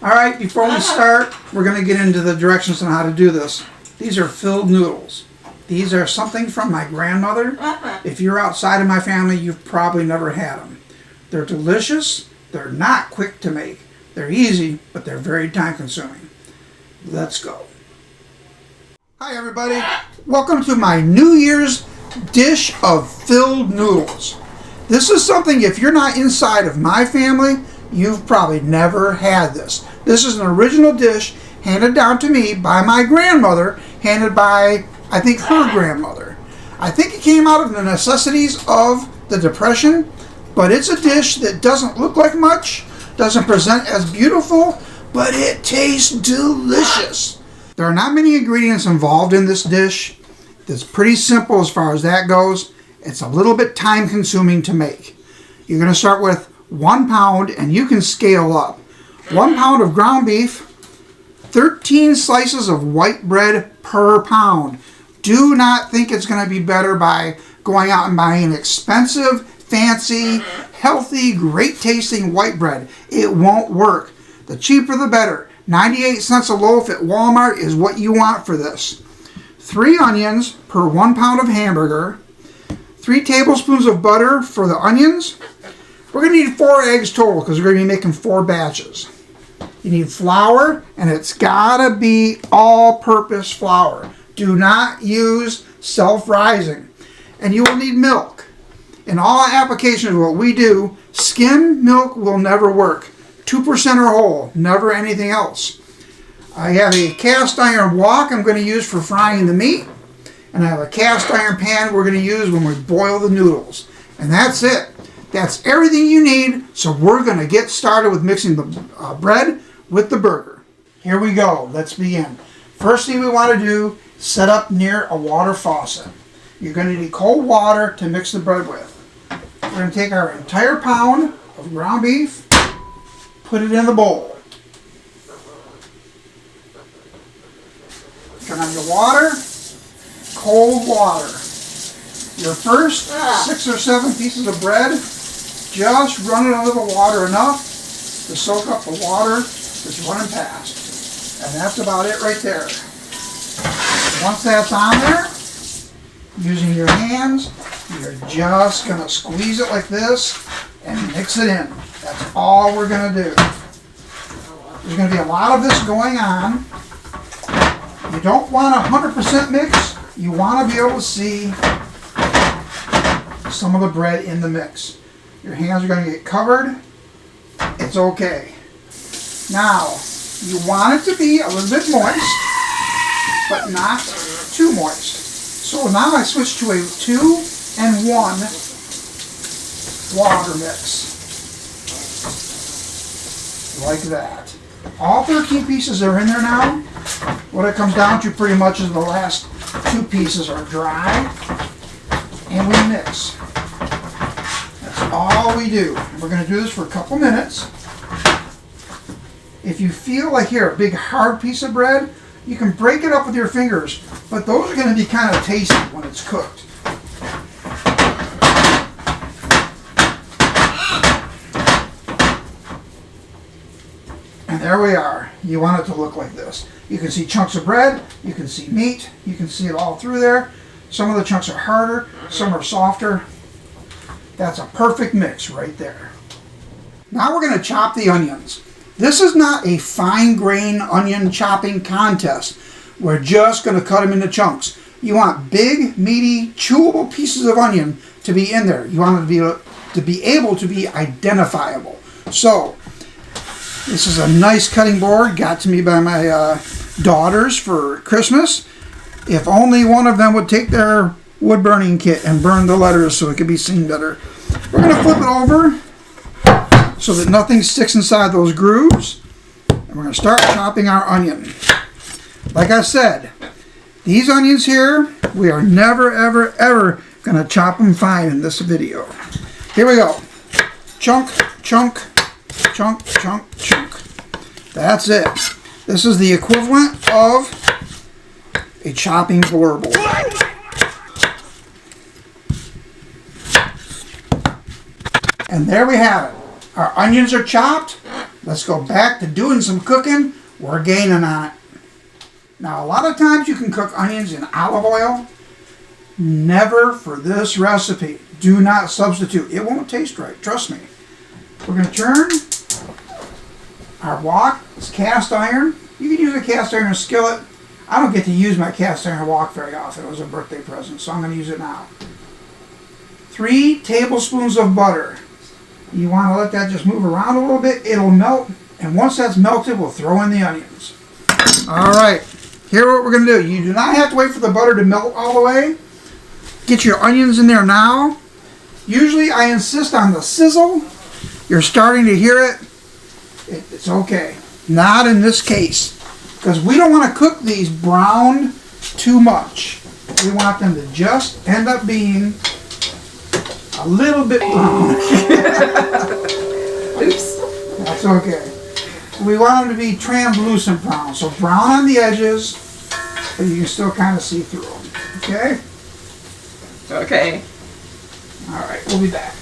Alright, before we start, we're going to get into the directions on how to do this. These are filled noodles. These are something from my grandmother. If you're outside of my family, you've probably never had them. They're delicious. They're not quick to make. They're easy, but they're very time consuming. Let's go. Hi everybody. Welcome to my New Year's dish of filled noodles. This is something, if you're not inside of my family, you've probably never had this. This is an original dish handed down to me by my grandmother, handed by, I think, her grandmother. I think it came out of the necessities of the Depression, but it's a dish that doesn't look like much, doesn't present as beautiful, but it tastes delicious. There are not many ingredients involved in this dish. It's pretty simple as far as that goes. It's a little bit time consuming to make. You're going to start with 1 pound, and you can scale up. 1 pound of ground beef, 13 slices of white bread per pound. Do not think it's going to be better by going out and buying expensive, fancy, healthy, great tasting white bread. It won't work. The cheaper the better. 98 cents a loaf at Walmart is what you want for this. 3 onions per 1 pound of hamburger. 3 tablespoons of butter for the onions. We're going to need 4 eggs total because we're going to be making 4 batches. You need flour, and it's got to be all-purpose flour. Do not use self-rising. And you will need milk. In all applications, what we do, skim milk will never work. 2% or whole, never anything else. I have a cast iron wok I'm going to use for frying the meat. And I have a cast iron pan we're going to use when we boil the noodles. And that's it. That's everything you need. So we're going to get started with mixing the bread with the burger. Here we go. Let's begin. First thing we want to do, set up near a water faucet. You're going to need cold water to mix the bread with. We're going to take our entire pound of ground beef, put it in the bowl. Turn on your water, cold water. Your first 6 or 7 pieces of bread, just run it under the water enough to soak up the water that's running past. And that's about it right there. Once that's on there, using your hands, you're just going to squeeze it like this and mix it in. That's all we're going to do. There's going to be a lot of this going on. You don't want a 100% mix. You want to be able to see some of the bread in the mix. Your hands are going to get covered. It's okay. Now, you want it to be a little bit moist, but not too moist. So now I switch to a 2 and 1 water mix. Like that. All 13 pieces are in there now. What it comes down to pretty much is the last 2 pieces are dry. And we mix. That's all we do. And we're going to do this for a couple minutes. If you feel like you're a big hard piece of bread, you can break it up with your fingers, but those are going to be kind of tasty when it's cooked. And there we are. You want it to look like this. You can see chunks of bread, you can see meat, you can see it all through there. Some of the chunks are harder, some are softer. That's a perfect mix right there. Now we're going to chop the onions. This is not a fine grain onion chopping contest. We're just going to cut them into chunks. You want big, meaty, chewable pieces of onion to be in there. You want it to be able to be identifiable. So, this is a nice cutting board, got to me by my daughters for Christmas. If only one of them would take their wood burning kit and burn the letters so it could be seen better. We're going to flip it over so that nothing sticks inside those grooves. And we're going to start chopping our onion. Like I said, these onions here, we are never, ever, ever going to chop them fine in this video. Here we go. Chunk, chunk, chunk, chunk, chunk. That's it. This is the equivalent of a chopping board. And there we have it. Our onions are chopped. Let's go back to doing some cooking. We're gaining on it. Now, a lot of times you can cook onions in olive oil. Never for this recipe. Do not substitute. It won't taste right. Trust me. We're going to turn our wok. It's cast iron. You can use a cast iron skillet. I don't get to use my cast iron wok very often. It was a birthday present, so I'm going to use it now. 3 tablespoons of butter. You want to let that just move around a little bit. It'll melt. And once that's melted, we'll throw in the onions. All right. Here's what we're going to do. You do not have to wait for the butter to melt all the way. Get your onions in there now. Usually I insist on the sizzle. You're starting to hear it. It's okay. Not in this case. Because we don't want to cook these brown too much. We want them to just end up being a little bit brown. Oops. That's okay. We want them to be translucent brown. So brown on the edges, but you can still kind of see through them. Okay? Okay. Alright, we'll be back.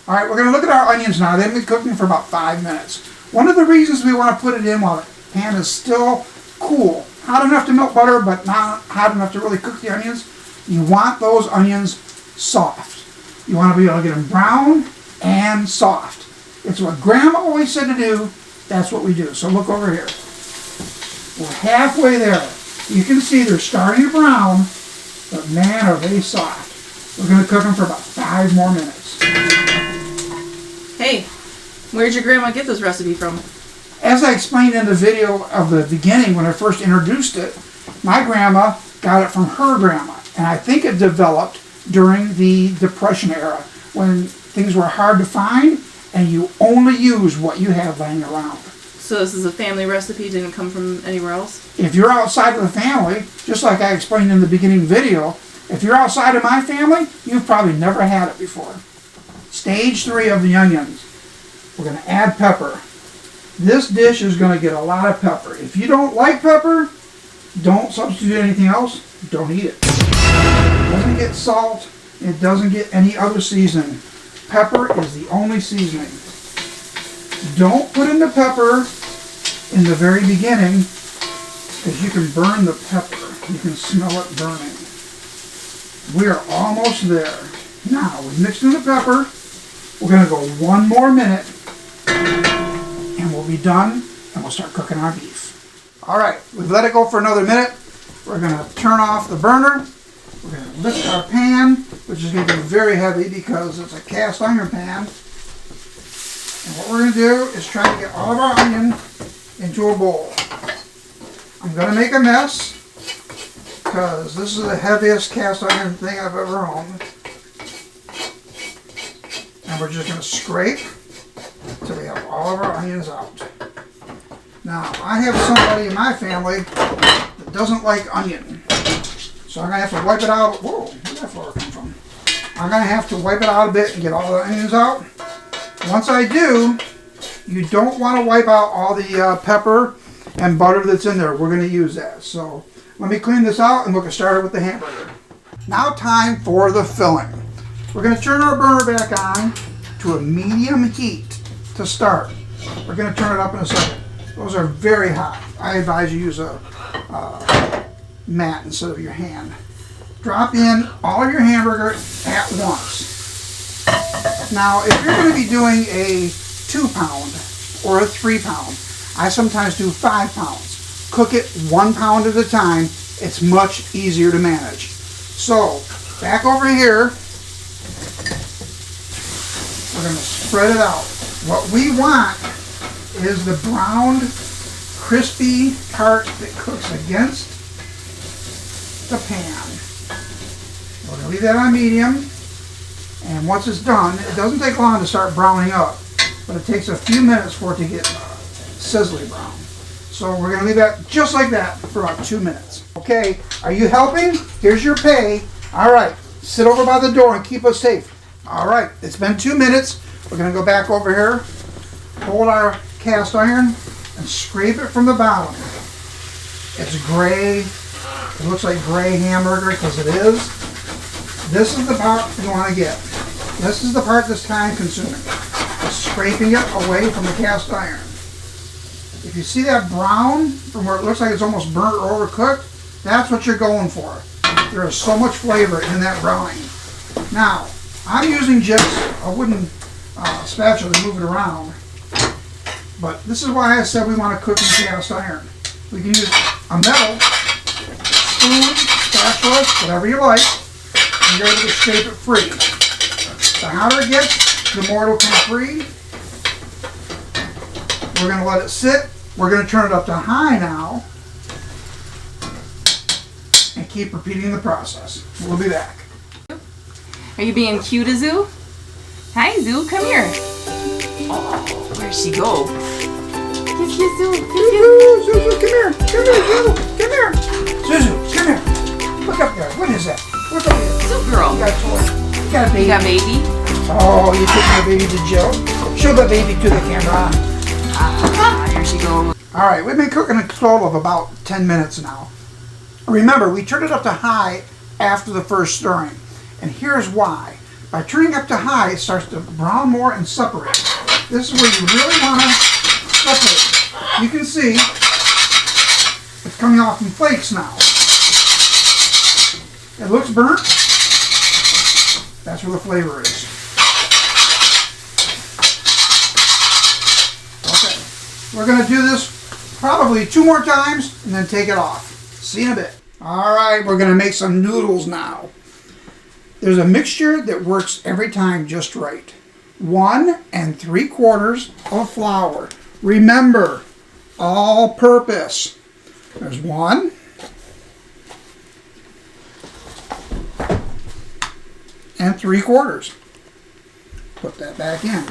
Alright, we're going to look at our onions now. They've been cooking for about 5 minutes. One of the reasons we want to put it in while the pan is still cool, hot enough to melt butter, but not hot enough to really cook the onions, you want those onions soft. You want to be able to get them brown and soft. It's what Grandma always said to do. That's what we do. So look over here. We're halfway there. You can see they're starting to brown, but man, are they soft. We're going to cook them for about 5 more minutes. Hey, where'd your grandma get this recipe from? As I explained in the video of the beginning when I first introduced it, my grandma got it from her grandma. And I think it developed during the Depression era when things were hard to find and you only use what you have laying around. So this is a family recipe, didn't come from anywhere else? If you're outside of the family, just like I explained in the beginning video, if you're outside of my family, you've probably never had it before. Stage 3 of the onions. We're going to add pepper. This dish is going to get a lot of pepper. If you don't like pepper, don't substitute anything else. Don't eat it. It doesn't get salt. It doesn't get any other seasoning. Pepper is the only seasoning. Don't put in the pepper in the very beginning because you can burn the pepper. You can smell it burning. We are almost there. Now, we mixed in the pepper. We're going to go 1 more minute and we'll be done and we'll start cooking our beef. Alright, we've let it go for another minute. We're going to turn off the burner. We're going to lift our pan, which is going to be very heavy because it's a cast iron pan. And what we're going to do is try to get all of our onion into a bowl. I'm going to make a mess because this is the heaviest cast iron thing I've ever owned. And we're just going to scrape until we have all of our onions out. Now, I have somebody in my family that doesn't like onion. So I'm going to have to wipe it out. Whoa, where did that flour come from? I'm going to have to wipe it out a bit and get all the onions out. Once I do, you don't want to wipe out all the pepper and butter that's in there. We're going to use that. So let me clean this out and we'll get started with the hamburger. Now time for the filling. We're going to turn our burner back on to a medium heat to start. We're going to turn it up in a second. Those are very hot. I advise you use a mat instead of your hand. Drop in all of your hamburger at once. Now, if you're going to be doing a 2-pound or a 3-pound, I sometimes do 5 pounds. Cook it 1 pound at a time. It's much easier to manage. So, back over here, we're going to spread it out. What we want is the browned, crispy part that cooks against the pan. We're going to leave that on medium. And once it's done, it doesn't take long to start browning up, but it takes a few minutes for it to get sizzly brown. So we're going to leave that just like that for about 2 minutes. Okay, are you helping? Here's your pay. All right, sit over by the door and keep us safe. All right, it's been 2 minutes. We're going to go back over here, hold our cast iron, and scrape it from the bottom. It's gray. It looks like gray hamburger because it is. This is the part you want to get. This is the part that's time consuming. Just scraping it away from the cast iron. If you see that brown from where it looks like it's almost burnt or overcooked, that's what you're going for. There is so much flavor in that browning. Now, I'm using just a wooden spatula to move it around. But this is why I said we want to cook in cast iron. We can use a metal spoon, spatula, whatever you like, and you're able to scrape it free. The hotter it gets, the more it'll come free. We're going to let it sit. We're going to turn it up to high now and keep repeating the process. We'll be back. Are you being cute, Zoo? Hi, Zoo. Come here. Oh, where'd she go? Kiss, kiss, Zoo. Kiss, kiss. Zuzu, come here. Come here, Zuzu. Come here. Zuzu, come here. Look up there. What is that? Look up here. Zoo girl. You got a toy. You got a baby. You got baby? Oh, you taking the baby to Joe? Show the baby to the camera. Here she goes. All right, we've been cooking a total of about 10 minutes now. Remember, we turned it up to high after the first stirring. And here's why. By turning up to high, it starts to brown more and separate. This is where you really want to separate. You can see it's coming off in flakes now. It looks burnt. That's where the flavor is. Okay, we're going to do this probably 2 more times and then take it off. See you in a bit. All right, we're going to make some noodles now. There's a mixture that works every time just right. 1 3/4 of flour. Remember, all purpose. There's 1. And 3/4. Put that back in.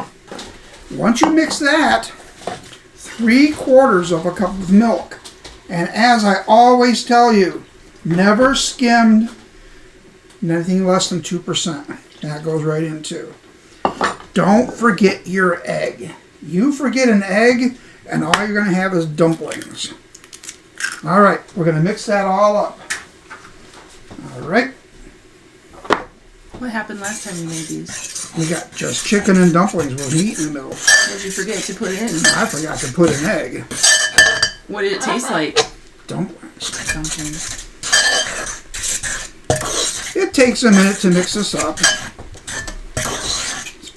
Once you mix that, 3/4 of a cup of milk. And as I always tell you, never skimmed anything less than 2%. That goes right in too. Don't forget your egg. You forget an egg and all you're going to have is dumplings. All right, we're going to mix that all up. All right. What happened last time you made these? We got just chicken and dumplings with meat in the middle. What did you forget to put in? I forgot to put an egg. What did it taste like? Dumplings. Dumplings. It takes a minute to mix this up.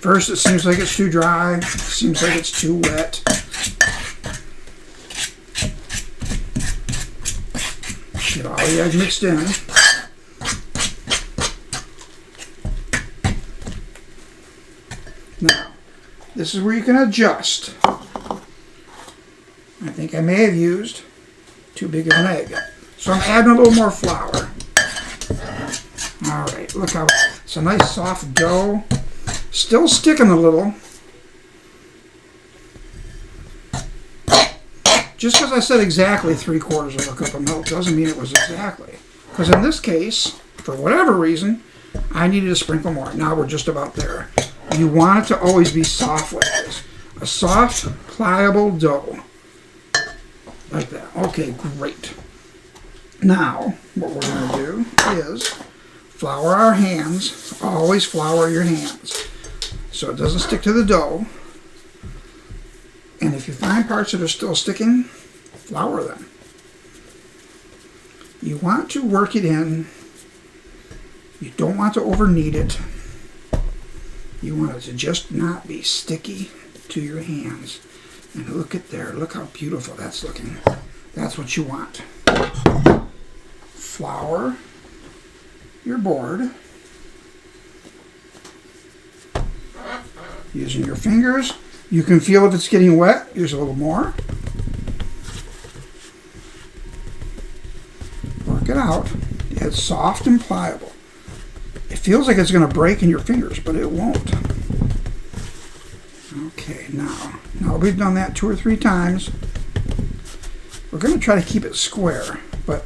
First it seems like it's too dry. Seems like it's too wet. Get all the egg mixed in. Now, this is where you can adjust. I think I may have used too big of an egg. So I'm adding a little more flour. Alright, look how it's a nice soft dough. Still sticking a little. Just because I said exactly 3/4 of a cup of milk doesn't mean it was exactly. Because in this case, for whatever reason, I needed to sprinkle more. Now we're just about there. You want it to always be soft like this. A soft, pliable dough. Like that. Okay, great. Now, what we're going to do is flour our hands. Always flour your hands so it doesn't stick to the dough. And if you find parts that are still sticking, flour them. You want to work it in. You don't want to over knead it. You want it to just not be sticky to your hands. And look at there. Look how beautiful that's looking. That's what you want. Flour your board. Using your fingers. You can feel if it's getting wet. Use a little more. Work it out. It's soft and pliable. It feels like it's going to break in your fingers, but it won't. Okay, now we've done that 2 or 3 times. We're going to try to keep it square, but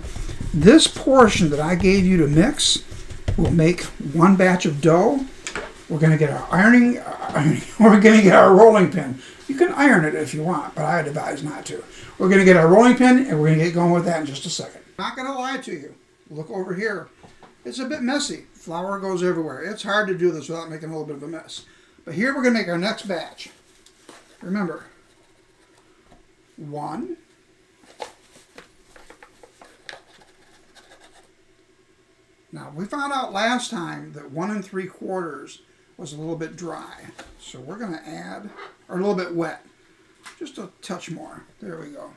this portion that I gave you to mix will make 1 batch of dough. We're going to get our we're going to get our rolling pin. You can iron it if you want, but I advise not to. We're going to get our rolling pin, and we're going to get going with that in just a second. I'm not going to lie to you. Look over here. It's a bit messy. Flour goes everywhere. It's hard to do this without making a little bit of a mess. But here we're going to make our next batch. Remember, 1, now we found out last time that 1 3/4 was a little bit dry. So we're going to add, or a little bit wet, just a touch more. There we go.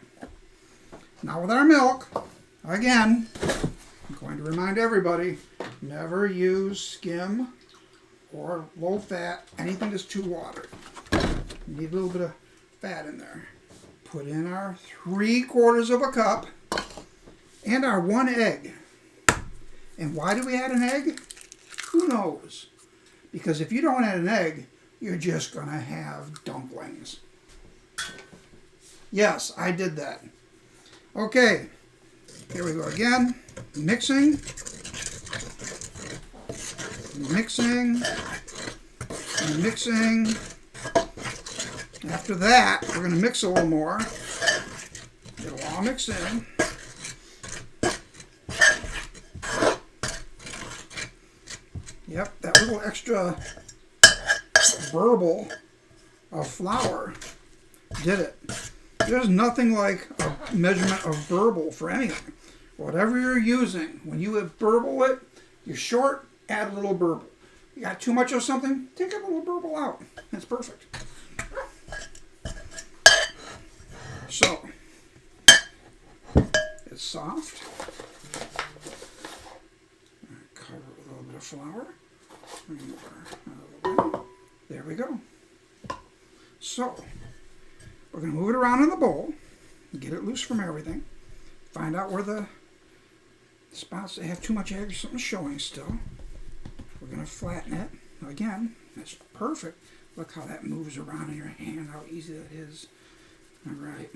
Now with our milk, again, I'm going to remind everybody, never use skim or low fat, anything that's too watered. You need a little bit of fat in there. Put in our 3/4 cup and our 1 egg. And why do we add an egg? Who knows? Because if you don't add an egg, you're just going to have dumplings. Yes, I did that. Okay, here we go again. Mixing. Mixing. And mixing. After that, we're going to mix a little more. It'll all mix in. Yep, that little extra burble of flour did it. There's nothing like a measurement of burble for anything. Whatever you're using, when you burble it, you're short, add a little burble. You got too much of something, take a little burble out. That's perfect. So, it's soft. Cover it with a little bit of flour. There we go. So, we're going to move it around in the bowl, get it loose from everything, find out where the spots that have too much egg or something showing still. We're going to flatten it. Now again, that's perfect. Look how that moves around in your hand, how easy that is. All right.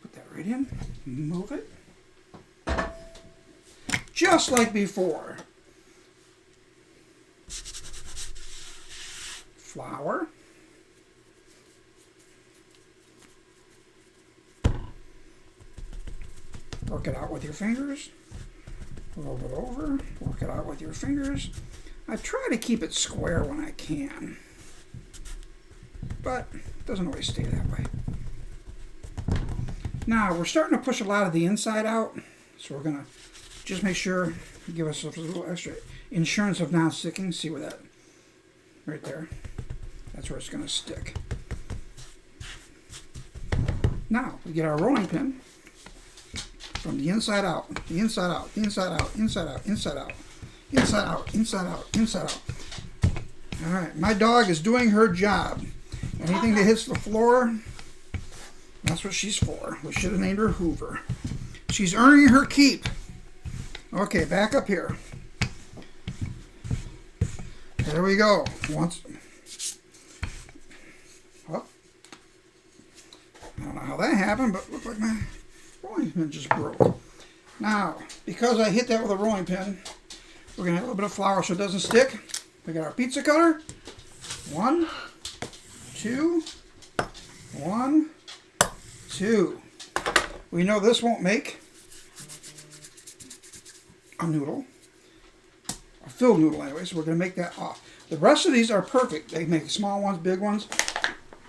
Put that right in, move it. Just like before. Flour. Work it out with your fingers. Roll it over. Work it out with your fingers. I try to keep it square when I can, but it doesn't always stay that way. Now we're starting to push a lot of the inside out, so we're going to just make sure, give ourselves a little extra insurance of non-sticking. See where that, right there, that's where it's going to stick. Now we get our rolling pin from the inside out, the inside out, the inside out, inside out, inside out, inside out, inside out, inside out. All right, my dog is doing her job. Anything that hits the floor, that's what she's for. We should have named her Hoover. She's earning her keep. Okay, back up here. There we go. Once. Oh. I don't know how that happened, but it looked like my rolling pin just broke. Now, because I hit that with a rolling pin, we're going to add a little bit of flour so it doesn't stick. We got our pizza cutter. 1, 2, 1, 2. We know this won't make a noodle, a filled noodle anyway, so we're going to make that off. The rest of these are perfect. They make small ones, big ones.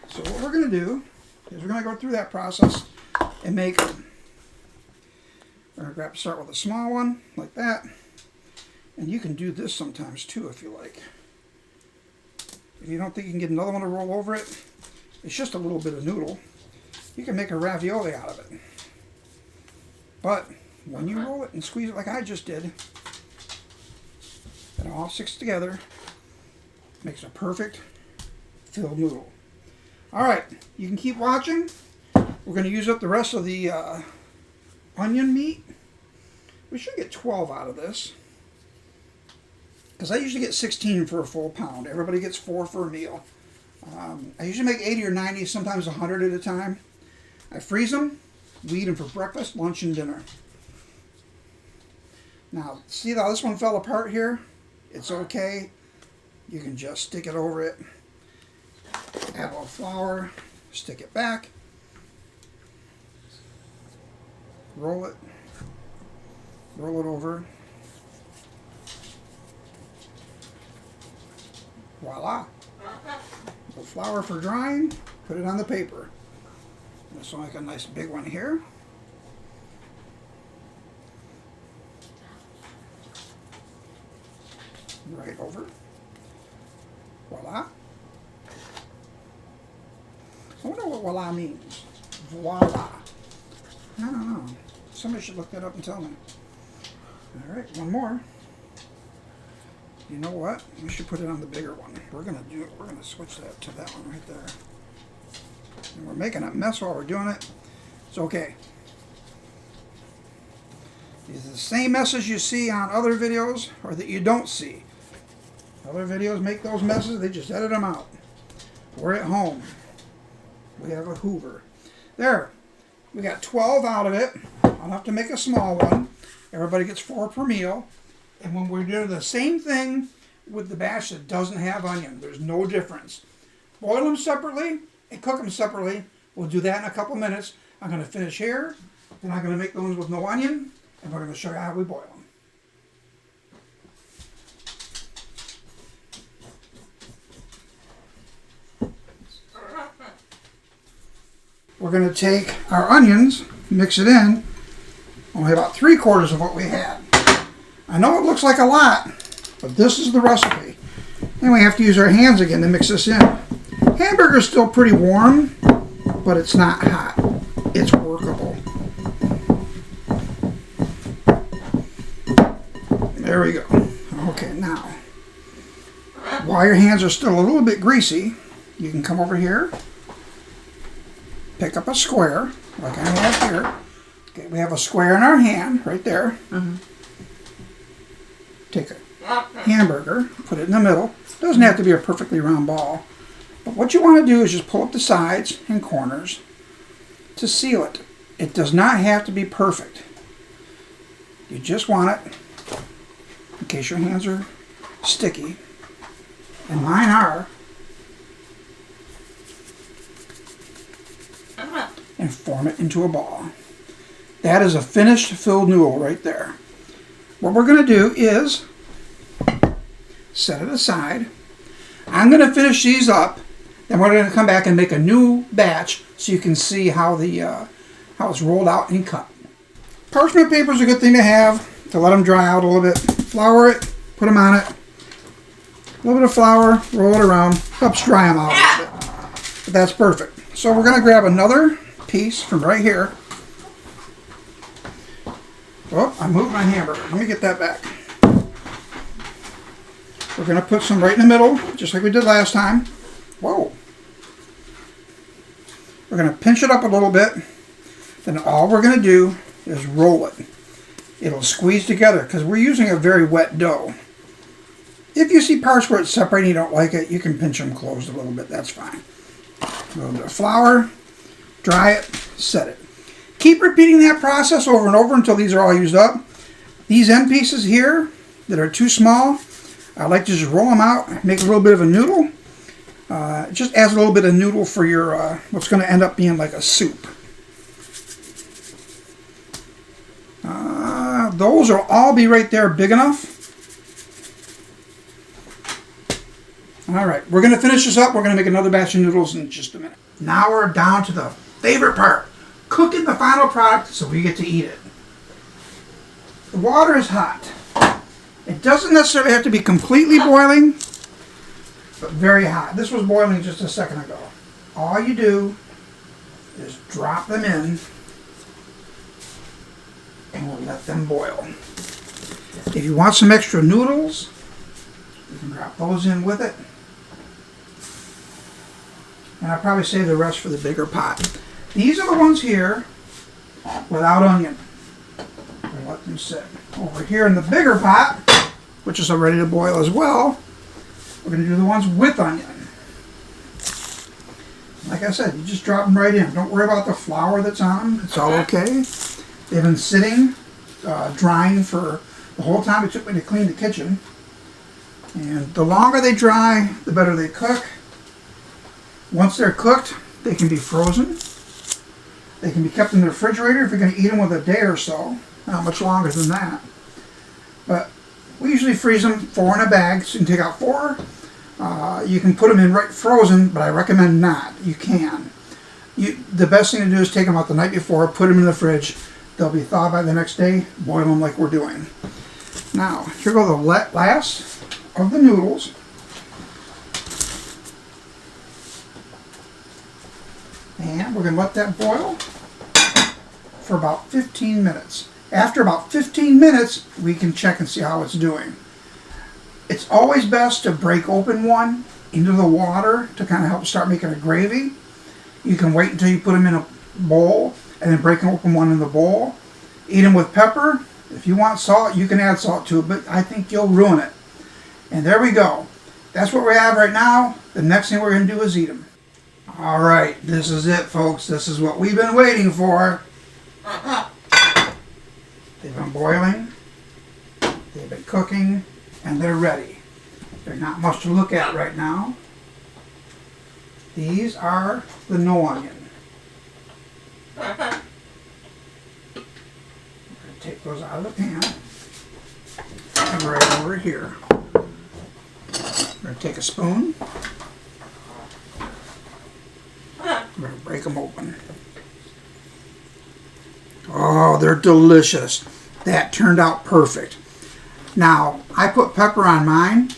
So what we're going to do is we're going to go through that process and make, we're going to start with a small one like that. And you can do this sometimes too if you like. If you don't think you can get another one to roll over it, it's just a little bit of noodle. You can make a ravioli out of it. But when you roll it and squeeze it like I just did, it all sticks together, makes a perfect filled noodle. All right, you can keep watching. We're going to use up the rest of the onion meat. We should get 12 out of this, because I usually get 16 for a full pound. Everybody gets 4 for a meal. I usually make 80 or 90, sometimes 100 at a time. I freeze them. We eat them for breakfast, lunch, and dinner. Now, see how this one fell apart here? It's okay. You can just stick it over it. Add a little flour. Stick it back. Roll it. Roll it over. Voila. The flour for drying, put it on the paper. This will make a nice big one here. Right over. Voila. I wonder what voila means. Voila. I don't know. Somebody should look that up and tell me. Alright, one more. You know what? We should put it on the bigger one. We're gonna switch that to that one right there. And we're making a mess while we're doing it. It's okay. These are the same messes you see on other videos or that you don't see. Other videos make those messes, they just edit them out. We're at home. We have a Hoover. There. We got 12 out of it. I'll have to make a small one. Everybody gets 4 per meal. And when we're doing the same thing with the batch that doesn't have onion, there's no difference. Boil them separately and cook them separately. We'll do that in a couple minutes. I'm going to finish here. Then I'm going to make the ones with no onion. And we're going to show you how we boil them. We're going to take our onions, mix it in. Only about 3/4 of what we had. I know it looks like a lot, but this is the recipe. And we have to use our hands again to mix this in. Hamburger's still pretty warm, but it's not hot. It's workable. There we go. Okay, now, while your hands are still a little bit greasy, you can come over here, pick up a square, like I have here. Okay, we have a square in our hand, right there. Take a hamburger, put it in the middle. It doesn't have to be a perfectly round ball. But what you want to do is just pull up the sides and corners to seal it. It does not have to be perfect. You just want it, in case your hands are sticky, and mine are, and form it into a ball. That is a finished filled noodle right there. What we're going to do is set it aside. I'm going to finish these up, then we're going to come back and make a new batch so you can see how how it's rolled out and cut. Parchment paper is a good thing to have to let them dry out a little bit. Flour it, put them on it. A little bit of flour, roll it around, helps dry them out a little bit. But that's perfect. So we're going to grab another piece from right here. Oh, I moved my hamburger. Let me get that back. We're going to put some right in the middle, just like we did last time. Whoa. We're going to pinch it up a little bit. Then all we're going to do is roll it. It'll squeeze together because we're using a very wet dough. If you see parts where it's separating and you don't like it, you can pinch them closed a little bit. That's fine. A little bit of flour. Dry it. Set it. Keep repeating that process over and over until these are all used up. These end pieces here that are too small, I like to just roll them out, make a little bit of a noodle. It just adds a little bit of noodle for your what's going to end up being like a soup. Those will all be right there big enough. Alright, we're going to finish this up. We're going to make another batch of noodles in just a minute. Now we're down to the favorite part. Cooking the final product so we get to eat it. The water is hot. It doesn't necessarily have to be completely boiling, but very hot. This was boiling just a second ago. All you do is drop them in and we'll let them boil. If you want some extra noodles, you can drop those in with it. And I'll probably save the rest for the bigger pot. These are the ones here without onion. We'll let them sit. Over here in the bigger pot, which is ready to boil as well, we're going to do the ones with onion. Like I said, you just drop them right in. Don't worry about the flour that's on them. It's all okay. They've been sitting, drying for the whole time it took me to clean the kitchen. And the longer they dry, the better they cook. Once they're cooked, they can be frozen. They can be kept in the refrigerator if you're going to eat them with a day or so. Not much longer than that. But we usually freeze them 4 in a bag, so you can take out 4. You can put them in right frozen, but I recommend not. You can. The best thing to do is take them out the night before, put them in the fridge. They'll be thawed by the next day. Boil them like we're doing. Now, here go the last of the noodles. And we're going to let that boil for about 15 minutes. After about 15 minutes, we can check and see how it's doing. It's always best to break open one into the water to kind of help start making a gravy. You can wait until you put them in a bowl and then break open one in the bowl. Eat them with pepper. If you want salt, you can add salt to it, but I think you'll ruin it. And there we go. That's what we have right now. The next thing we're going to do is eat them. All right, this is it, folks. This is what we've been waiting for. They've been boiling, they've been cooking, and they're ready. They're not much to look at right now. These are the no onion. We're going to take those out of the pan. And right over here. We're going to take a spoon. We're going to break them open. Oh, they're delicious. That turned out perfect. Now, I put pepper on mine.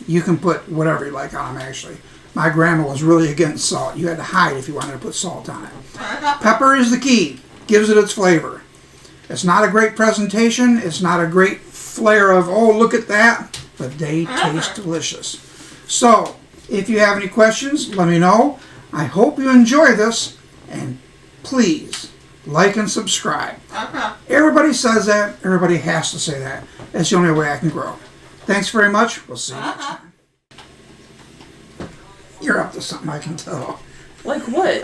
You can put whatever you like on them, actually. My grandma was really against salt. You had to hide if you wanted to put salt on it. Pepper is the key. Gives it its flavor. It's not a great presentation. It's not a great flair of, oh, look at that. But they taste delicious. So, if you have any questions, let me know. I hope you enjoy this. And please, like and subscribe. Everybody says that. Everybody has to say that. That's the only way I can grow. Thanks very much. We'll see you next time. You're up to something, I can tell. Like what?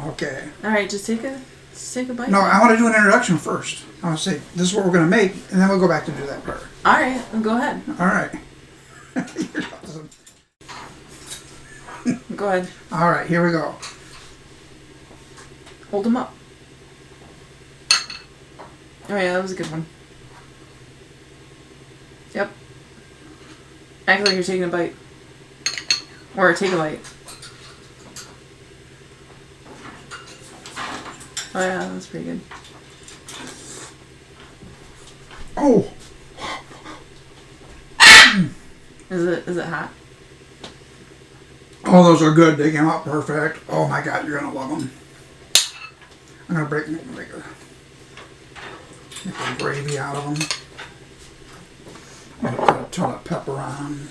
Okay. All right, just take a bite. No, I want to do an introduction first. I want to say, this is what we're going to make, and then we'll go back to do that part. All right, go ahead. All right. You're awesome. Go ahead. All right, here we go. Hold them up. Oh yeah, that was a good one. Yep. Act like you're taking a bite. Or take a bite. Oh yeah, that's pretty good. Oh! Is it hot? Oh, those are good. They came out perfect. Oh my God, you're going to love them. I'm going to make a gravy out of them. I'm going to put a ton of pepper on them.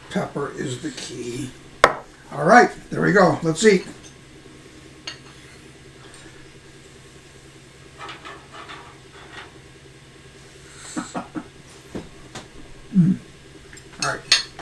Pepper is the key. All right, there we go. Let's eat.